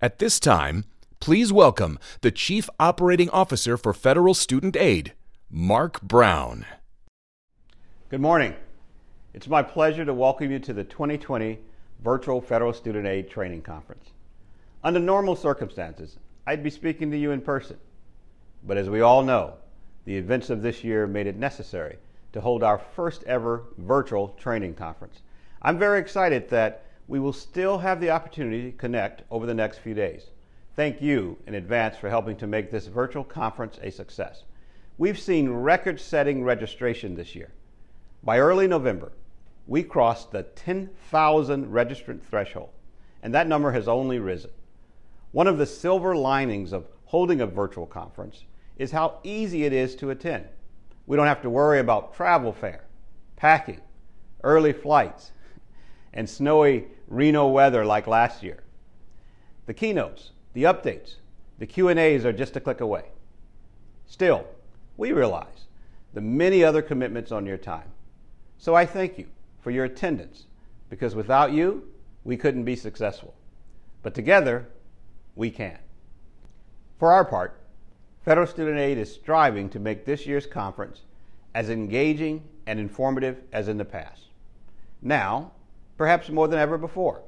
At this time, please welcome the Chief Operating Officer for Federal Student Aid, Mark Brown. Good morning. It's my pleasure to welcome you to the 2020 Virtual Federal Student Aid Training Conference. Under normal circumstances, I'd be speaking to you in person. But as we all know, the events of this year made it necessary to hold our first ever virtual training conference. I'm very excited that we will still have the opportunity to connect over the next few days. Thank you in advance for helping to make this virtual conference a success. We've seen record-setting registration this year. By early November, we crossed the 10,000 registrant threshold, and that number has only risen. One of the silver linings of holding a virtual conference is how easy it is to attend. We don't have to worry about travel fare, packing, early flights, and snowy Reno weather like last year. The keynotes, the updates, the Q&As are just a click away. Still, we realize the many other commitments on your time. So I thank you for your attendance, because without you, we couldn't be successful. But together, we can. For our part, Federal Student Aid is striving to make this year's conference as engaging and informative as in the past. Now, perhaps more than ever before,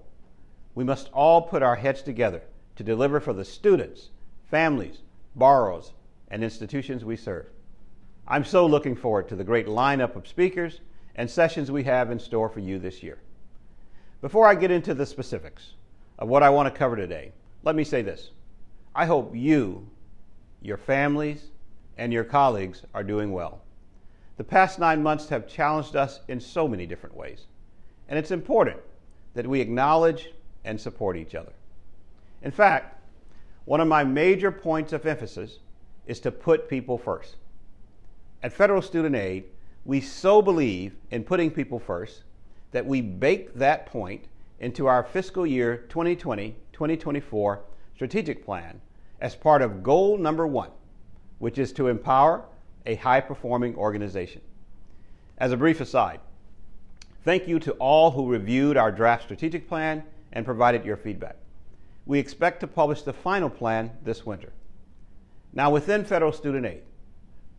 we must all put our heads together to deliver for the students, families, borrowers, and institutions we serve. I'm so looking forward to the great lineup of speakers and sessions we have in store for you this year. Before I get into the specifics of what I want to cover today, let me say this. I hope you, your families, and your colleagues are doing well. The past 9 months have challenged us in so many different ways, and it's important that we acknowledge and support each other. In fact, one of my major points of emphasis is to put people first. At Federal Student Aid, we so believe in putting people first that we bake that point into our fiscal year 2020-2024 strategic plan as part of goal number 1, which is to empower a high-performing organization. As a brief aside, thank you to all who reviewed our draft strategic plan and provided your feedback. We expect to publish the final plan this winter. Now, within Federal Student Aid,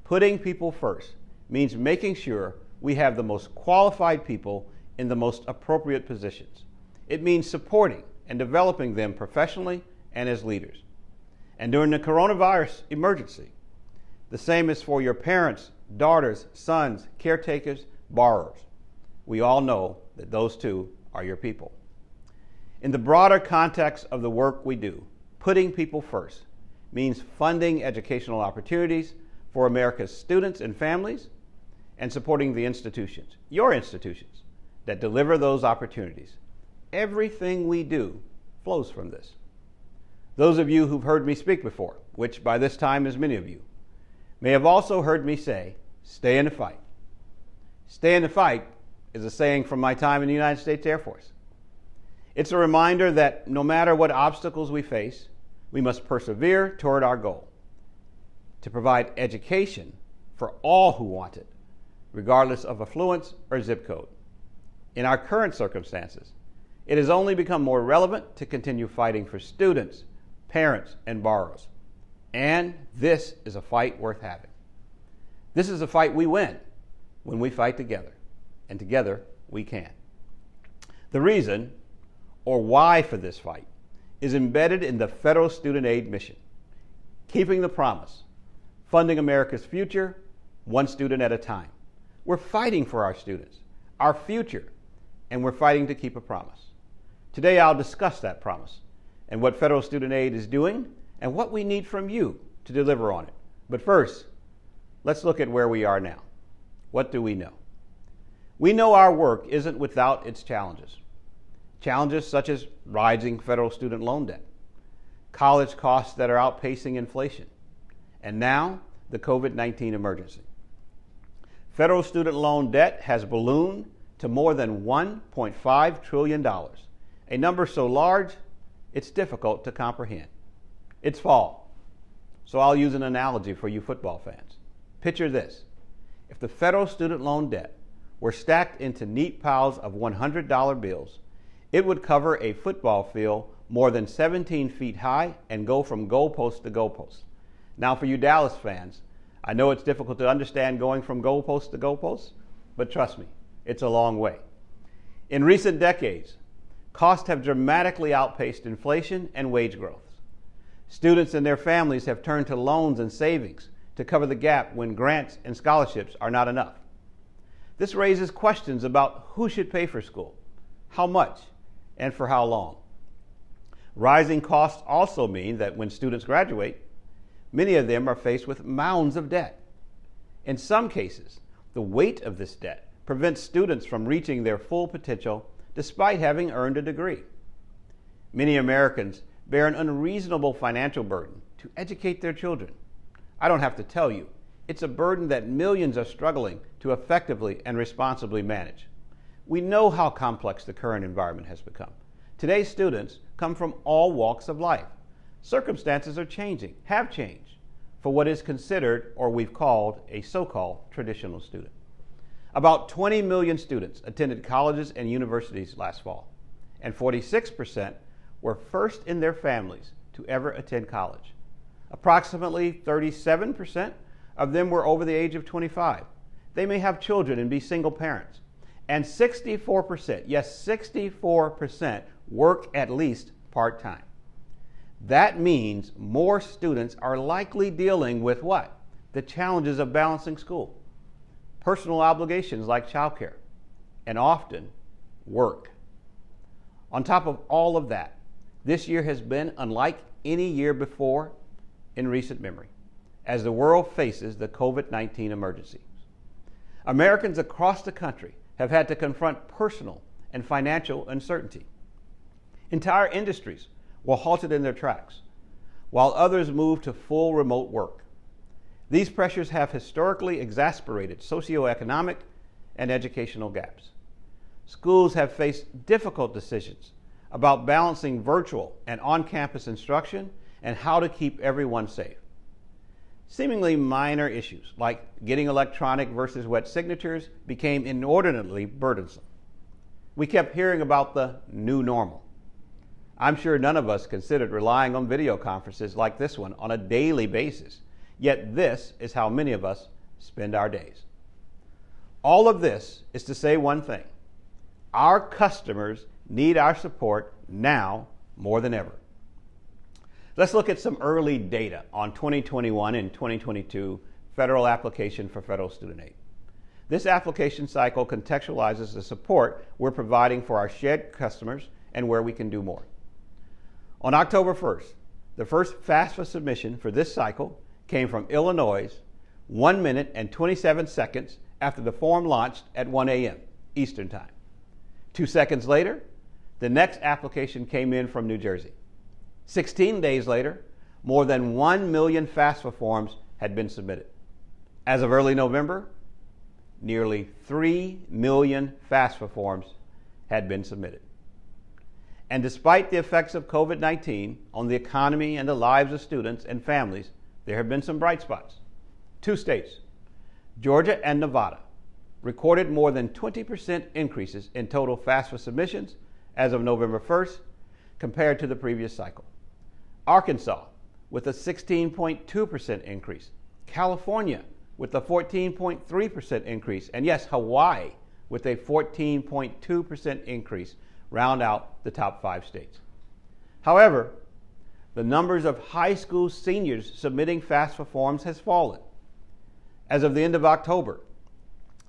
putting people first means making sure we have the most qualified people in the most appropriate positions. It means supporting and developing them professionally and as leaders. And during the coronavirus emergency, the same is for your parents, daughters, sons, caretakers, borrowers. We all know that those two are your people. In the broader context of the work we do, putting people first means funding educational opportunities for America's students and families and supporting the institutions, your institutions, that deliver those opportunities. Everything we do flows from this. Those of you who've heard me speak before, which by this time is many of you, may have also heard me say, stay in the fight. Stay in the fight is a saying from my time in the United States Air Force. It's a reminder that no matter what obstacles we face, we must persevere toward our goal, to provide education for all who want it, regardless of affluence or zip code. In our current circumstances, it has only become more relevant to continue fighting for students, parents, and borrowers. And this is a fight worth having. This is a fight we win when we fight together, and together we can. The reason, or why for this fight, is embedded in the Federal Student Aid mission, keeping the promise, funding America's future, one student at a time. We're fighting for our students, our future, and we're fighting to keep a promise. Today I'll discuss that promise and what Federal Student Aid is doing and what we need from you to deliver on it. But first, let's look at where we are now. What do we know? We know our work isn't without its challenges. Challenges such as rising federal student loan debt, college costs that are outpacing inflation, and now the COVID-19 emergency. Federal student loan debt has ballooned to more than $1.5 trillion, a number so large it's difficult to comprehend. It's fall, so I'll use an analogy for you football fans. Picture this. If the federal student loan debt were stacked into neat piles of $100 bills, it would cover a football field more than 17 feet high and go from goalpost to goalpost. Now for you Dallas fans, I know it's difficult to understand going from goalpost to goalpost, but trust me, it's a long way. In recent decades, costs have dramatically outpaced inflation and wage growth. Students and their families have turned to loans and savings to cover the gap when grants and scholarships are not enough. This raises questions about who should pay for school, how much, and for how long. Rising costs also mean that when students graduate, many of them are faced with mounds of debt. In some cases, the weight of this debt prevents students from reaching their full potential despite having earned a degree. Many Americans bear an unreasonable financial burden to educate their children. I don't have to tell you, it's a burden that millions are struggling to effectively and responsibly manage. We know how complex the current environment has become. Today's students come from all walks of life. Circumstances are changing, have changed, for what is considered, or we've called, a so-called traditional student. About 20 million students attended colleges and universities last fall, and 46% were first in their families to ever attend college. Approximately 37% of them were over the age of 25. They may have children and be single parents. And 64%, yes, 64% work at least part-time. That means more students are likely dealing with what? The challenges of balancing school, personal obligations like childcare, and often work. On top of all of that, this year has been unlike any year before in recent memory, as the world faces the COVID-19 emergency. Americans across the country have had to confront personal and financial uncertainty. Entire industries were halted in their tracks, while others moved to full remote work. These pressures have historically exacerbated socioeconomic and educational gaps. Schools have faced difficult decisions about balancing virtual and on-campus instruction and how to keep everyone safe. Seemingly minor issues like getting electronic versus wet signatures became inordinately burdensome. We kept hearing about the new normal. I'm sure none of us considered relying on video conferences like this one on a daily basis, yet this is how many of us spend our days. All of this is to say one thing: our customers need our support now more than ever. Let's look at some early data on 2021 and 2022 federal application for federal student aid. This application cycle contextualizes the support we're providing for our shared customers and where we can do more. On October 1st, the first FAFSA submission for this cycle came from Illinois 1 minute and 27 seconds after the form launched at 1 a.m. Eastern Time. 2 seconds later, the next application came in from New Jersey. 16 days later, more than 1 million FAFSA forms had been submitted. As of early November, nearly 3 million FAFSA forms had been submitted. And despite the effects of COVID-19 on the economy and the lives of students and families, there have been some bright spots. 2 states, Georgia and Nevada, recorded more than 20% increases in total FAFSA submissions as of November 1st compared to the previous cycle. Arkansas with a 16.2% increase, California with a 14.3% increase, and yes, Hawaii with a 14.2% increase round out the top 5 states. However, the numbers of high school seniors submitting FAFSA forms has fallen. As of the end of October,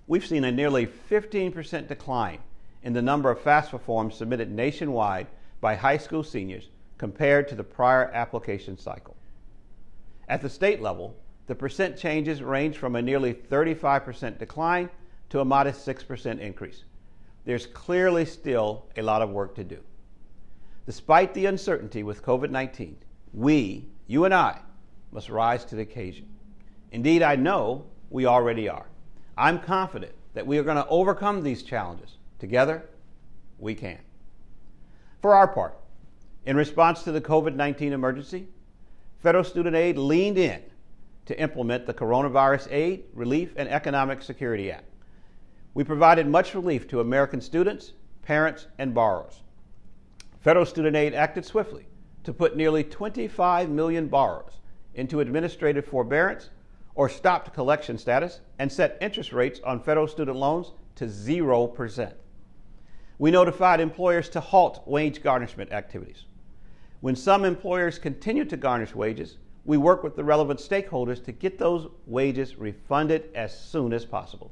we've seen a nearly 15% decline in the number of FAFSA forms submitted nationwide by high school seniors compared to the prior application cycle. At the state level, the percent changes range from a nearly 35% decline to a modest 6% increase. There's clearly still a lot of work to do. Despite the uncertainty with COVID-19, we, you and I, must rise to the occasion. Indeed, I know we already are. I'm confident that we are going to overcome these challenges. Together, we can. For our part, in response to the COVID-19 emergency, federal student aid leaned in to implement the Coronavirus Aid, Relief, and Economic Security Act. We provided much relief to American students, parents, and borrowers. Federal student aid acted swiftly to put nearly 25 million borrowers into administrative forbearance or stopped collection status and set interest rates on federal student loans to 0%. We notified employers to halt wage garnishment activities. When some employers continued to garnish wages, we worked with the relevant stakeholders to get those wages refunded as soon as possible.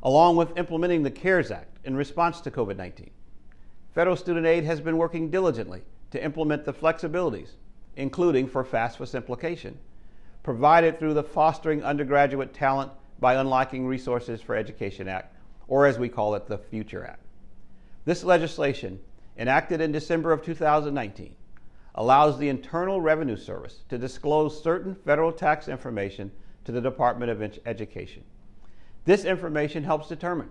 Along with implementing the CARES Act in response to COVID-19, federal student aid has been working diligently to implement the flexibilities, including for FAFSA simplification, provided through the Fostering Undergraduate Talent by Unlocking Resources for Education Act, or as we call it, the FUTURE Act. This legislation, enacted in December of 2019, allows the Internal Revenue Service to disclose certain federal tax information to the Department of Education. This information helps determine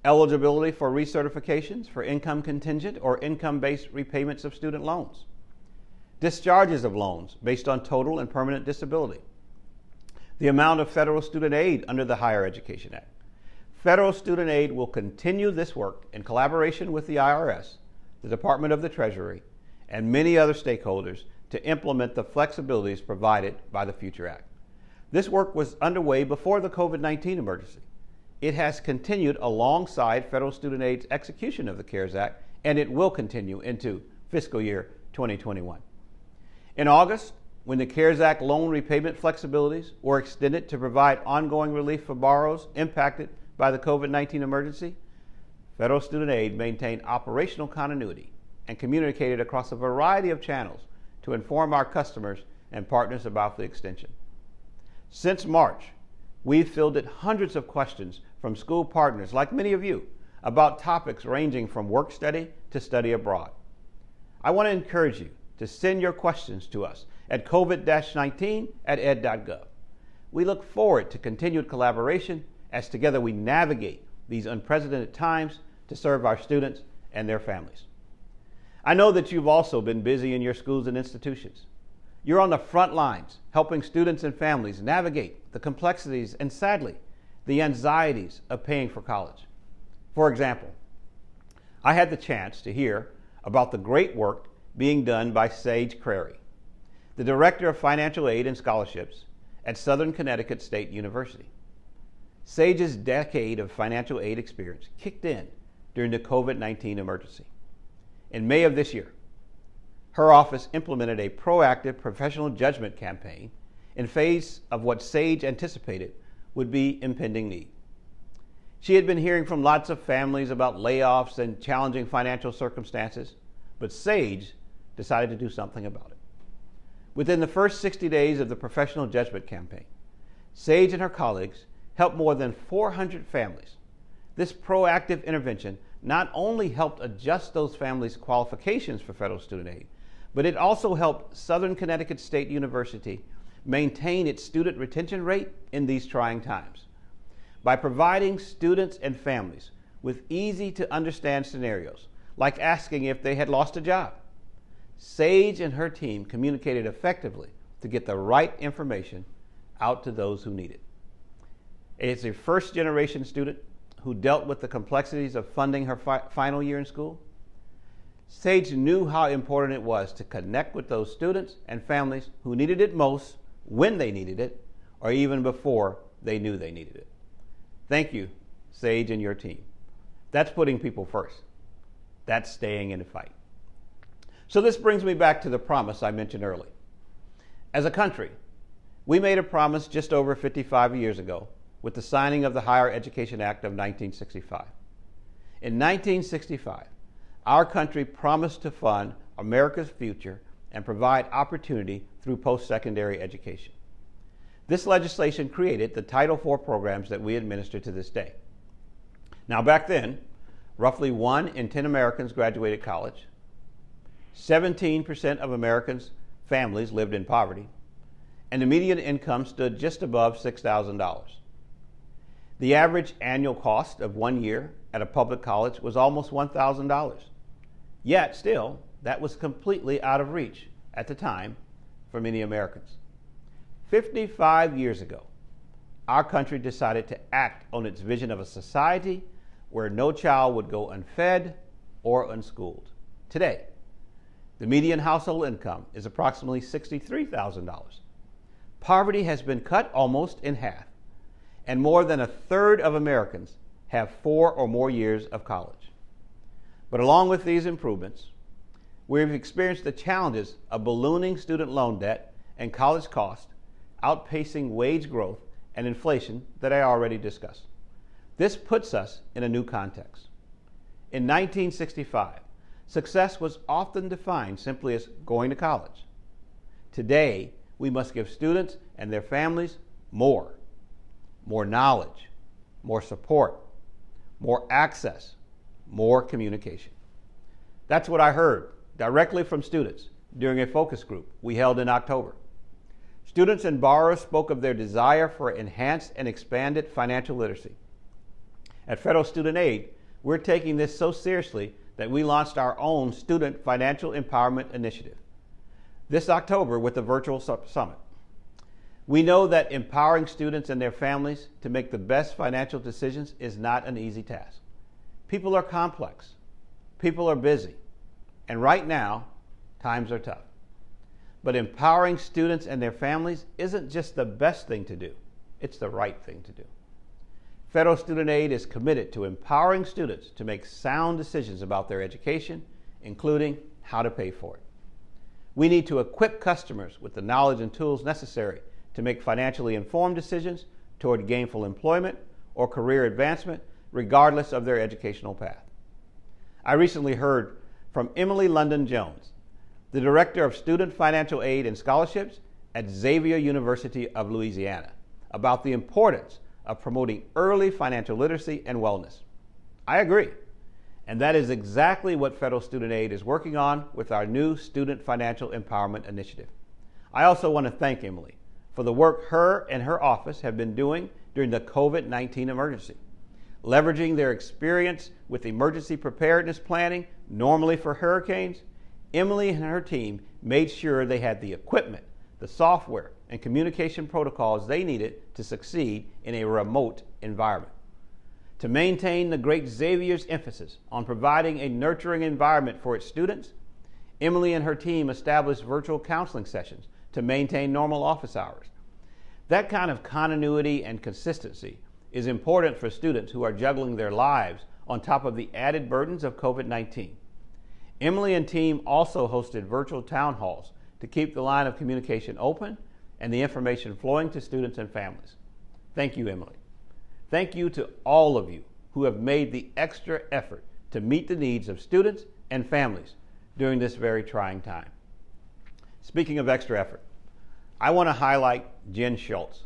eligibility for recertifications for income contingent or income-based repayments of student loans, discharges of loans based on total and permanent disability, the amount of federal student aid under the Higher Education Act. Federal student aid will continue this work in collaboration with the IRS, the Department of the Treasury, and many other stakeholders to implement the flexibilities provided by the FUTURE Act. This work was underway before the COVID-19 emergency. It has continued alongside federal student aid's execution of the CARES Act, and it will continue into fiscal year 2021. In August, when the CARES Act loan repayment flexibilities were extended to provide ongoing relief for borrowers impacted by the COVID-19 emergency, federal student aid maintained operational continuity and communicated across a variety of channels to inform our customers and partners about the extension. Since March, we've fielded hundreds of questions from school partners, like many of you, about topics ranging from work study to study abroad. I want to encourage you to send your questions to us at covid-19@ed.gov. We look forward to continued collaboration as together we navigate these unprecedented times to serve our students and their families. I know that you've also been busy in your schools and institutions. You're on the front lines helping students and families navigate the complexities and, sadly, the anxieties of paying for college. For example, I had the chance to hear about the great work being done by Sage Crary, the Director of Financial Aid and Scholarships at Southern Connecticut State University. Sage's decade of financial aid experience kicked in during the COVID-19 emergency. In May of this year, her office implemented a proactive professional judgment campaign in face of what Sage anticipated would be impending need. She had been hearing from lots of families about layoffs and challenging financial circumstances, but Sage decided to do something about it. Within the first 60 days of the professional judgment campaign, Sage and her colleagues helped more than 400 families. This proactive intervention not only helped adjust those families' qualifications for federal student aid, but it also helped Southern Connecticut State University maintain its student retention rate in these trying times. By providing students and families with easy-to-understand scenarios, like asking if they had lost a job, Sage and her team communicated effectively to get the right information out to those who need it. As a first-generation student who dealt with the complexities of funding her final year in school, Sage knew how important it was to connect with those students and families who needed it most, when they needed it, or even before they knew they needed it. Thank you, Sage and your team. That's putting people first. That's staying in the fight. So this brings me back to the promise I mentioned earlier. As a country, we made a promise just over 55 years ago with the signing of the Higher Education Act of 1965. In 1965, our country promised to fund America's future and provide opportunity through post-secondary education. This legislation created the Title IV programs that we administer to this day. Now, back then, roughly 1 in 10 Americans graduated college, 17% of Americans' families lived in poverty, and the median income stood just above $6,000. The average annual cost of 1 year at a public college was almost $1,000. Yet, still, that was completely out of reach at the time for many Americans. 55 years ago, our country decided to act on its vision of a society where no child would go unfed or unschooled. today. The median household income is approximately $63,000. Poverty has been cut almost in half, and more than a third of Americans have 4 or more years of college. But along with these improvements, we've experienced the challenges of ballooning student loan debt and college costs, outpacing wage growth and inflation that I already discussed. This puts us in a new context. In 1965, success was often defined simply as going to college. Today, we must give students and their families more knowledge, more support, more access, more communication. That's what I heard directly from students during a focus group we held in October. Students and borrowers spoke of their desire for enhanced and expanded financial literacy. At Federal Student Aid, we're taking this so seriously that we launched our own Student Financial Empowerment Initiative this October with the virtual summit. We know that empowering students and their families to make the best financial decisions is not an easy task. People are complex, people are busy, and right now, times are tough. But empowering students and their families isn't just the best thing to do, it's the right thing to do. Federal Student Aid is committed to empowering students to make sound decisions about their education, including how to pay for it. We need to equip customers with the knowledge and tools necessary to make financially informed decisions toward gainful employment or career advancement, regardless of their educational path. I recently heard from Emily London Jones, the Director of Student Financial Aid and Scholarships at Xavier University of Louisiana, about the importance of promoting early financial literacy and wellness. I agree, and that is exactly what Federal Student Aid is working on with our new Student Financial Empowerment Initiative. I also want to thank Emily for the work her and her office have been doing during the COVID-19 emergency. Leveraging their experience with emergency preparedness planning, normally for hurricanes, Emily and her team made sure they had the equipment, the software, and communication protocols they needed to succeed in a remote environment. To maintain the great Xavier's emphasis on providing a nurturing environment for its students, Emily and her team established virtual counseling sessions to maintain normal office hours. That kind of continuity and consistency is important for students who are juggling their lives on top of the added burdens of COVID-19. Emily and team also hosted virtual town halls to keep the line of communication open and the information flowing to students and families. Thank you, Emily. Thank you to all of you who have made the extra effort to meet the needs of students and families during this very trying time. Speaking of extra effort, I want to highlight Jen Schultz,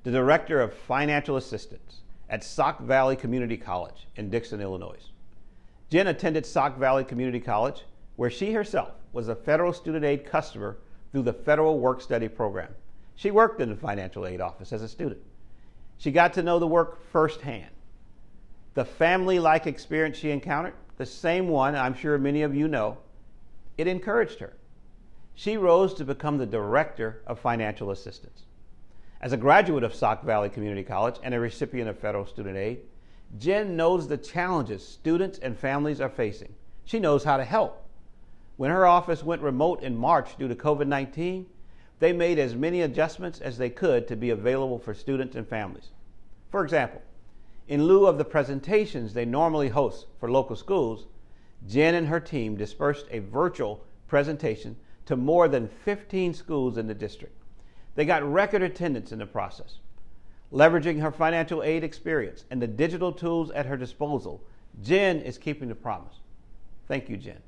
the Director of Financial Assistance at Sauk Valley Community College in Dixon, Illinois. Jen attended Sauk Valley Community College, where she herself was a Federal Student Aid customer through the Federal Work Study Program. She worked in the financial aid office as a student. She got to know the work firsthand. The family-like experience she encountered, the same one I'm sure many of you know, it encouraged her. She rose to become the Director of Financial Assistance. As a graduate of Sauk Valley Community College and a recipient of Federal Student Aid, Jen knows the challenges students and families are facing. She knows how to help. When her office went remote in March due to COVID-19, they made as many adjustments as they could to be available for students and families. For example, in lieu of the presentations they normally host for local schools, Jen and her team dispersed a virtual presentation to more than 15 schools in the district. They got record attendance in the process. Leveraging her financial aid experience and the digital tools at her disposal, Jen is keeping the promise. Thank you, Jen.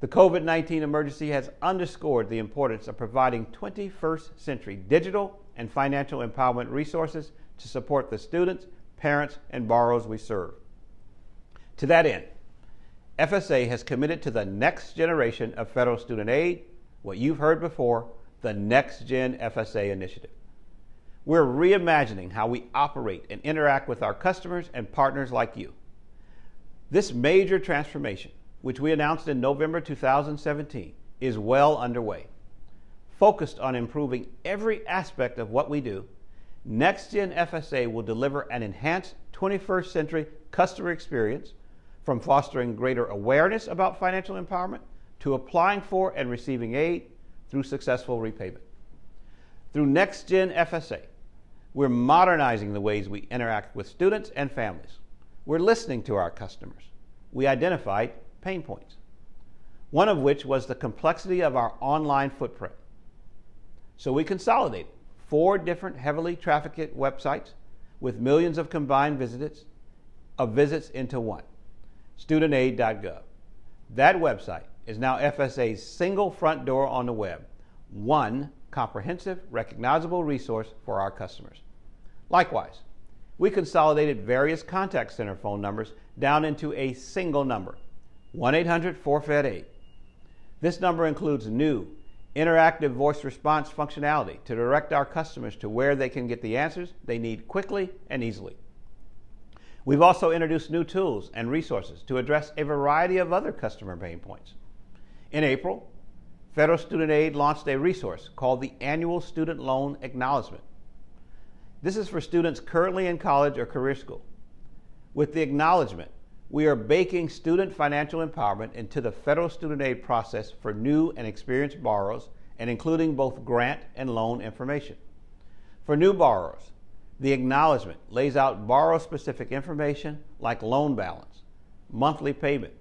The COVID-19 emergency has underscored the importance of providing 21st century digital and financial empowerment resources to support the students, parents, and borrowers we serve. To that end, FSA has committed to the next generation of Federal Student Aid, what you've heard before, the Next Gen FSA initiative. We're reimagining how we operate and interact with our customers and partners like you. This major transformation, which we announced in November 2017, is well underway. Focused on improving every aspect of what we do, Next Gen FSA will deliver an enhanced 21st century customer experience from fostering greater awareness about financial empowerment to applying for and receiving aid through successful repayment. Through NextGen FSA, we're modernizing the ways we interact with students and families. We're listening to our customers. We identified pain points, one of which was the complexity of our online footprint. So we consolidated 4 different heavily trafficked websites with millions of combined visits into one, studentaid.gov. That website is now FSA's single front door on the web, one comprehensive, recognizable resource for our customers. Likewise, we consolidated various contact center phone numbers down into a single number, 1-800-4FED-8. This number includes new, interactive voice response functionality to direct our customers to where they can get the answers they need quickly and easily. We've also introduced new tools and resources to address a variety of other customer pain points. In April, Federal Student Aid launched a resource called the Annual Student Loan Acknowledgement. This is for students currently in college or career school. With the acknowledgement, we are baking student financial empowerment into the federal student aid process for new and experienced borrowers and including both grant and loan information. For new borrowers, the acknowledgement lays out borrower-specific information like loan balance, monthly payment,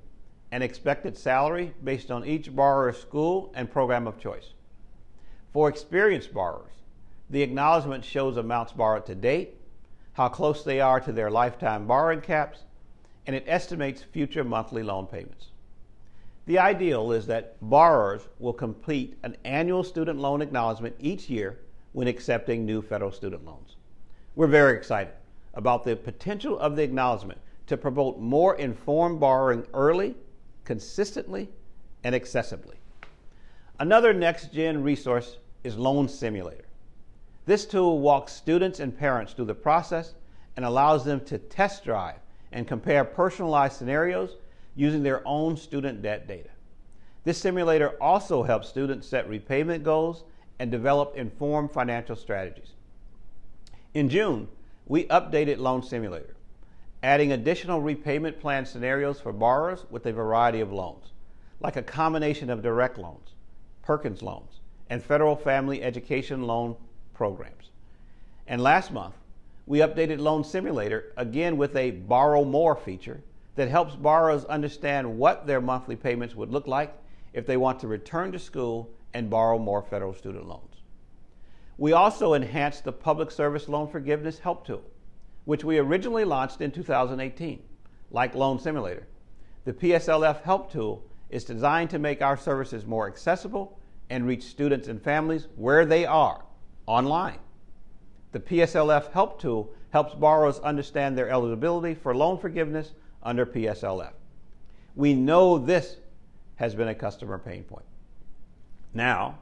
and expected salary based on each borrower's school and program of choice. For experienced borrowers, the acknowledgement shows amounts borrowed to date, how close they are to their lifetime borrowing caps, and it estimates future monthly loan payments. The ideal is that borrowers will complete an annual student loan acknowledgement each year when accepting new federal student loans. We're very excited about the potential of the acknowledgement to promote more informed borrowing early, consistently, and accessibly. Another next-gen resource is Loan Simulator. This tool walks students and parents through the process and allows them to test drive and compare personalized scenarios using their own student debt data. This simulator also helps students set repayment goals and develop informed financial strategies. In June, we updated Loan Simulator, adding additional repayment plan scenarios for borrowers with a variety of loans, like a combination of direct loans, Perkins loans, and federal family education loan programs. And last month, we updated Loan Simulator again with a Borrow More feature that helps borrowers understand what their monthly payments would look like if they want to return to school and borrow more federal student loans. We also enhanced the Public Service Loan Forgiveness Help Tool, which we originally launched in 2018. Like Loan Simulator, the PSLF Help Tool is designed to make our services more accessible and reach students and families where they are, online. The PSLF Help Tool helps borrowers understand their eligibility for loan forgiveness under PSLF. We know this has been a customer pain point. Now,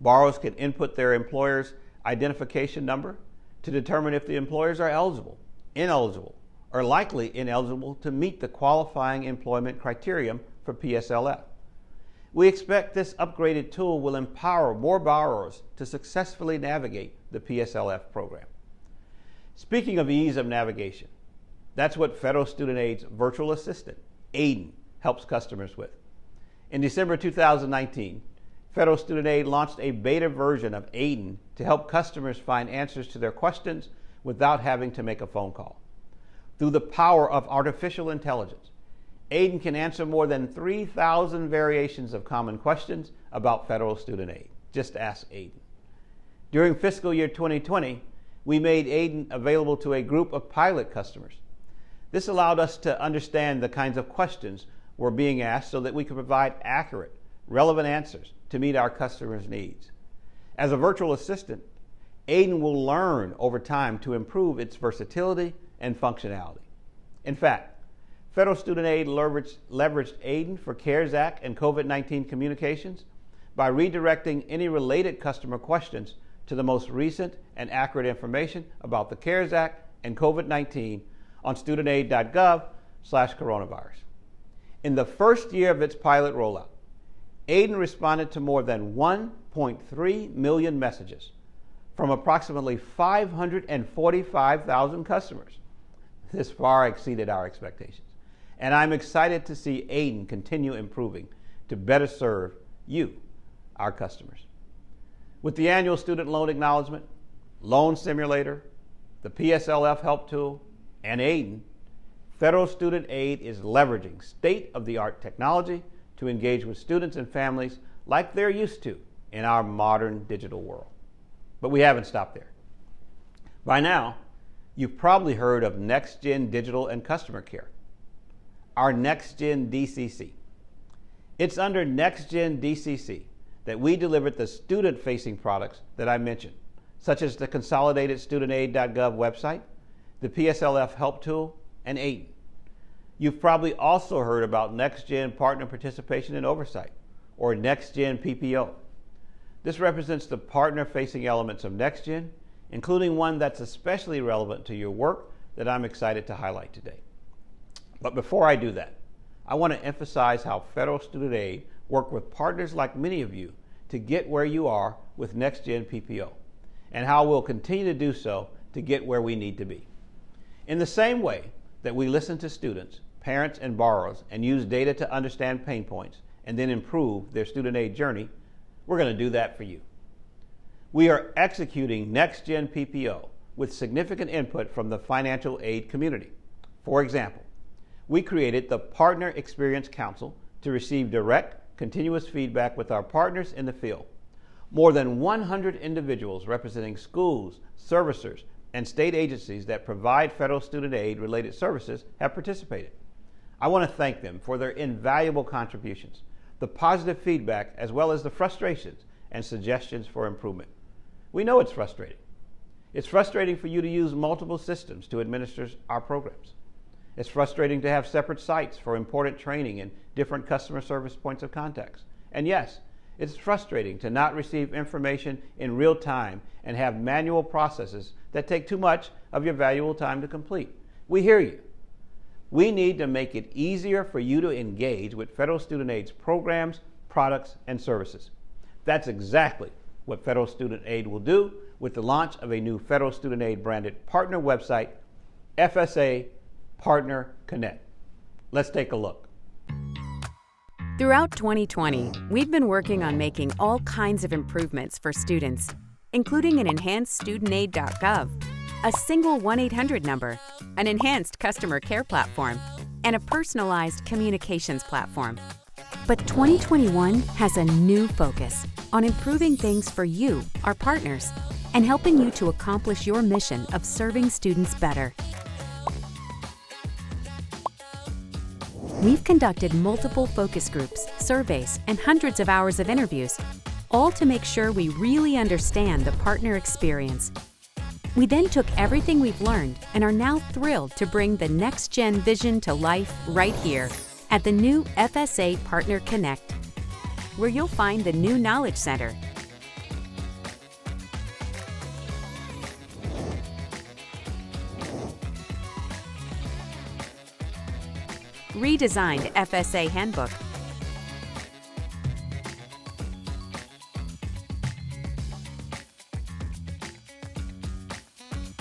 borrowers can input their employer's identification number to determine if the employers are eligible, ineligible, or likely ineligible to meet the qualifying employment criterion for PSLF. We expect this upgraded tool will empower more borrowers to successfully navigate the PSLF program. Speaking of ease of navigation, that's what Federal Student Aid's virtual assistant, Aiden, helps customers with. In December 2019, Federal Student Aid launched a beta version of Aiden to help customers find answers to their questions without having to make a phone call. Through the power of artificial intelligence, Aiden can answer more than 3,000 variations of common questions about federal student aid. Just ask Aiden. During fiscal year 2020, we made Aiden available to a group of pilot customers. This allowed us to understand the kinds of questions were being asked so that we could provide accurate, relevant answers to meet our customers' needs. As a virtual assistant, Aiden will learn over time to improve its versatility and functionality. In fact, Federal Student Aid leveraged Aiden for CARES Act and COVID-19 communications by redirecting any related customer questions to the most recent and accurate information about the CARES Act and COVID-19 on studentaid.gov/coronavirus. In the first year of its pilot rollout, Aiden responded to more than 1.3 million messages from approximately 545,000 customers. This far exceeded our expectations and I'm excited to see Aiden continue improving to better serve you, our customers. With the annual student loan acknowledgement, loan simulator, the PSLF help tool, and Aiden, Federal Student Aid is leveraging state-of-the-art technology to engage with students and families like they're used to in our modern digital world. But we haven't stopped there. By now, you've probably heard of Next Gen Digital and Customer Care, our Next Gen DCC. It's under Next Gen DCC that we delivered the student-facing products that I mentioned, such as the consolidated studentaid.gov website, the PSLF help tool, and Aiden. You've probably also heard about Next Gen Partner Participation and Oversight, or Next Gen PPO. This represents the partner-facing elements of Next Gen, including one that's especially relevant to your work that I'm excited to highlight today. But before I do that, I want to emphasize how Federal Student Aid work with partners like many of you to get where you are with Next Gen PPO, and how we'll continue to do so to get where we need to be. In the same way that we listen to students, parents, and borrowers and use data to understand pain points and then improve their student aid journey, we're going to do that for you. We are executing Next Gen PPO with significant input from the financial aid community. For example, we created the Partner Experience Council to receive direct, continuous feedback with our partners in the field. More than 100 individuals representing schools, servicers, and state agencies that provide federal student aid related services have participated. I want to thank them for their invaluable contributions, the positive feedback, as well as the frustrations and suggestions for improvement. We know it's frustrating. It's frustrating for you to use multiple systems to administer our programs. It's frustrating to have separate sites for important training and different customer service points of contact. And yes, it's frustrating to not receive information in real time and have manual processes that take too much of your valuable time to complete. We hear you. We need to make it easier for you to engage with Federal Student Aid's programs, products, and services. That's exactly what Federal Student Aid will do with the launch of a new Federal Student Aid branded partner website, FSA Partner Connect. Let's take a look. Throughout 2020, we've been working on making all kinds of improvements for students, including an enhanced studentaid.gov, a single 1-800 number, an enhanced customer care platform, and a personalized communications platform. But 2021 has a new focus on improving things for you, our partners, and helping you to accomplish your mission of serving students better. We've conducted multiple focus groups, surveys, and hundreds of hours of interviews, all to make sure we really understand the partner experience. We then took everything we've learned and are now thrilled to bring the Next Gen vision to life right here at the new FSA Partner Connect, where you'll find the new Knowledge Center, redesigned FSA handbook,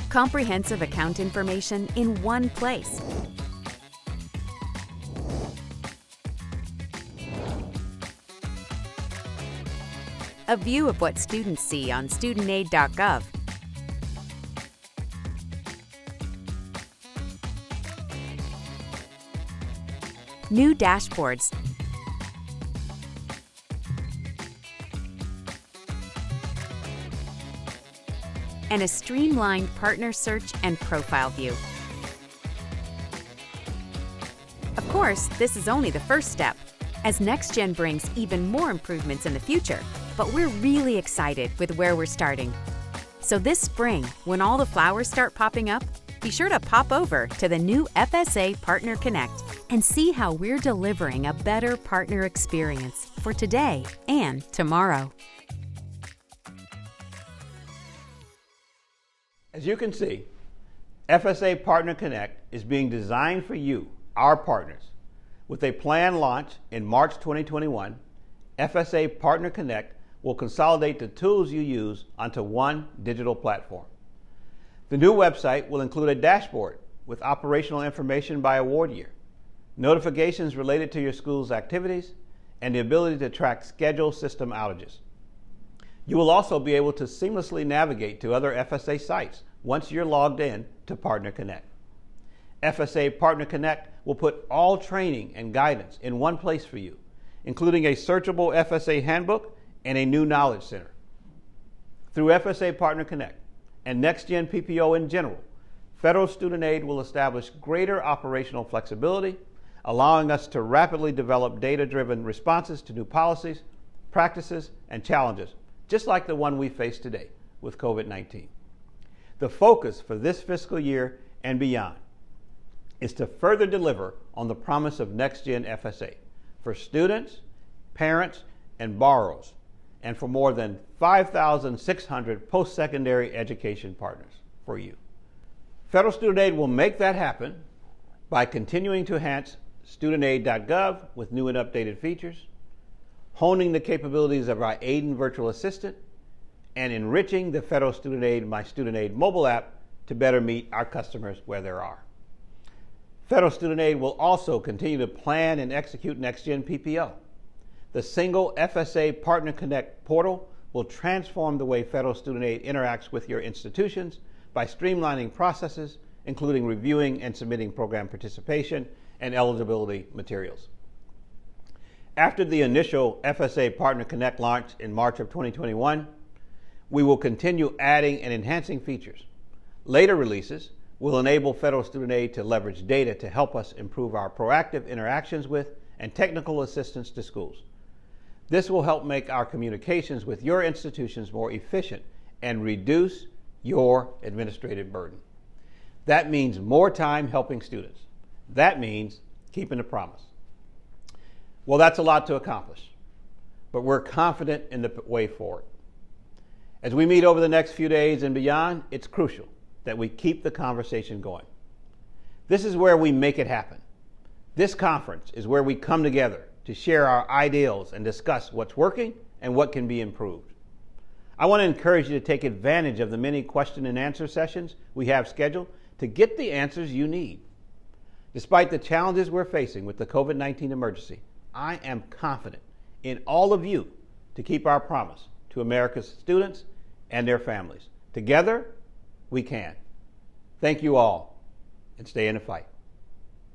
comprehensive account information in one place, a view of what students see on studentaid.gov, new dashboards, and a streamlined partner search and profile view. Of course, this is only the first step, as NextGen brings even more improvements in the future, but we're really excited with where we're starting. So this spring, when all the flowers start popping up, be sure to pop over to the new FSA Partner Connect and see how we're delivering a better partner experience for today and tomorrow. As you can see, FSA Partner Connect is being designed for you, our partners. With a planned launch in March 2021, FSA Partner Connect will consolidate the tools you use onto one digital platform. The new website will include a dashboard with operational information by award year, notifications related to your school's activities, and the ability to track scheduled system outages. You will also be able to seamlessly navigate to other FSA sites once you're logged in to Partner Connect. FSA Partner Connect will put all training and guidance in one place for you, including a searchable FSA handbook and a new knowledge center. Through FSA Partner Connect and NextGen PPO in general, Federal Student Aid will establish greater operational flexibility, allowing us to rapidly develop data-driven responses to new policies, practices, and challenges, just like the one we face today with COVID-19. The focus for this fiscal year and beyond is to further deliver on the promise of NextGen FSA for students, parents, and borrowers, and for more than 5,600 post-secondary education partners for you. Federal Student Aid will make that happen by continuing to enhance studentaid.gov with new and updated features, honing the capabilities of our Aiden virtual assistant, and enriching the Federal Student Aid My Student Aid mobile app to better meet our customers where they are. Federal Student Aid will also continue to plan and execute NextGen PPO. The single FSA Partner Connect portal will transform the way Federal Student Aid interacts with your institutions by streamlining processes, including reviewing and submitting program participation and eligibility materials. After the initial FSA Partner Connect launch in March of 2021, we will continue adding and enhancing features. Later releases will enable Federal Student Aid to leverage data to help us improve our proactive interactions with and technical assistance to schools. This will help make our communications with your institutions more efficient and reduce your administrative burden. That means more time helping students. That means keeping the promise. Well, that's a lot to accomplish, but we're confident in the way forward. As we meet over the next few days and beyond, it's crucial that we keep the conversation going. This is where we make it happen. This conference is where we come together to share our ideals and discuss what's working and what can be improved. I want to encourage you to take advantage of the many question and answer sessions we have scheduled to get the answers you need. Despite the challenges we're facing with the COVID-19 emergency, I am confident in all of you to keep our promise to America's students and their families. Together, we can. Thank you all, and stay in the fight.